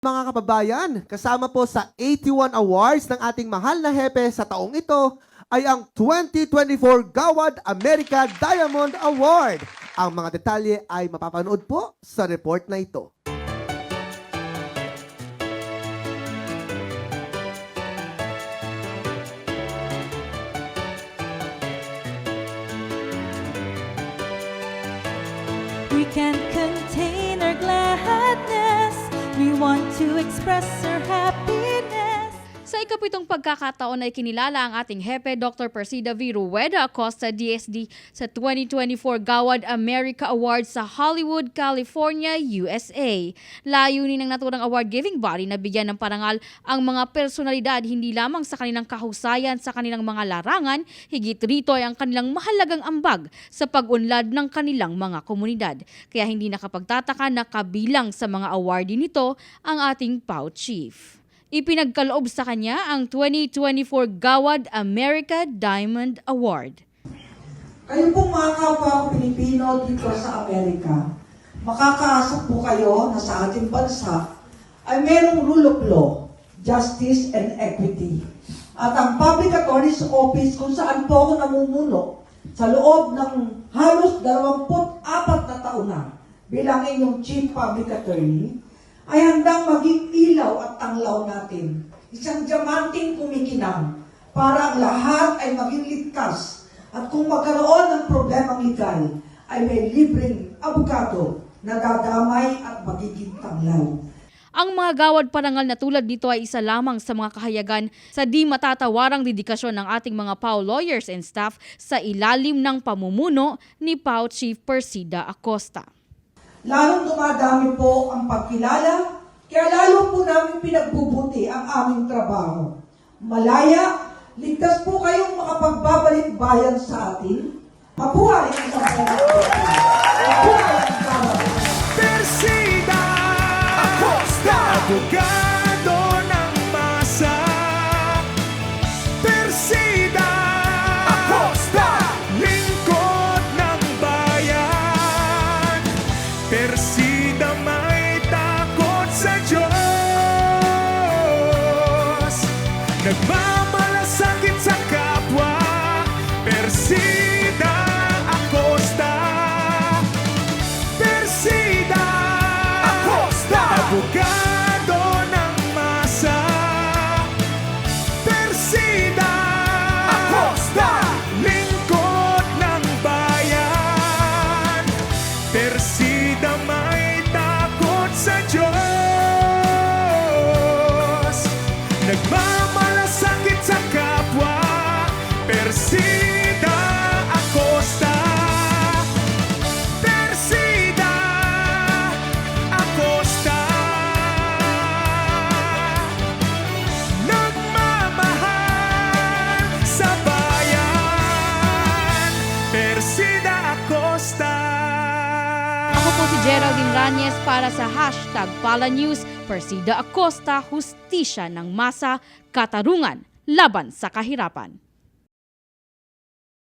Mga kababayan, kasama po sa 81 awards ng ating mahal na hepe sa taong ito ay ang 2024 Gawad America Diamond Award. Ang mga detalye ay mapapanood po sa report na ito. We can't contain our gladness. We want to express our happiness. Sa ikapitong pagkakataon ay kinilala ang ating hepe Dr. Persida V. Rueda Acosta DSD sa 2024 Gawad America Awards sa Hollywood, California, USA. Layunin ng naturang award-giving body na bigyan ng parangal ang mga personalidad hindi lamang sa kanilang kahusayan sa kanilang mga larangan, higit rito ay ang kanilang mahalagang ambag sa pag-unlad ng kanilang mga komunidad. Kaya hindi nakapagtataka na kabilang sa mga awardee nito ang ating POW Chief. Ipinagkaloob sa kanya ang 2024 Gawad America Diamond Award. Kayo pong mga kapwa Pilipino dito sa Amerika, makakaasa po kayo na sa ating bansa ay mayroong rule of law, justice and equity. At ang Public Attorney's Office kung saan po ako namumuno sa loob ng halos 24 na taon na bilang inyong Chief Public Attorney, ay handang maging ilaw at tanglaw natin. Isang diamanting kumikinang para ang lahat ay maging ligtas. At kung magkaroon ng problemang legal, ay may libreng abogado na dadamay at magiging tanglaw. Ang mga gawad parangal na tulad nito ay isa lamang sa mga kahayagan sa di matatawarang dedikasyon ng ating mga POW lawyers and staff sa ilalim ng pamumuno ni POW Chief Persida Acosta. Lalong dumadami po ang pagkilala, kaya lalo po namin pinagbubuti ang aming trabaho. Malaya, ligtas po kayong makapagbabalik bayan sa atin. Mabuhay ang sambayan. Mabuhay ang sambayan. Persida Acosta, abogado ng masa. Persida Acosta, lingkod ng bayan. Persida may takot sa Diyos, nagmamalasakit sa kapwa. Persida Acosta, Persida Acosta, abogado ng masa. Persida Acosta, lingkod ng bayan. Persida may takot sa Diyos, nagmamalasakit sa kapwa. Persida Acosta, Persida Acosta, nagmamahal sa bayan. Persida Acosta. Ako po si Geraldine Ranyes para sa #PalaNews. Persida Acosta, hustisya ng masa, katarungan laban sa kahirapan.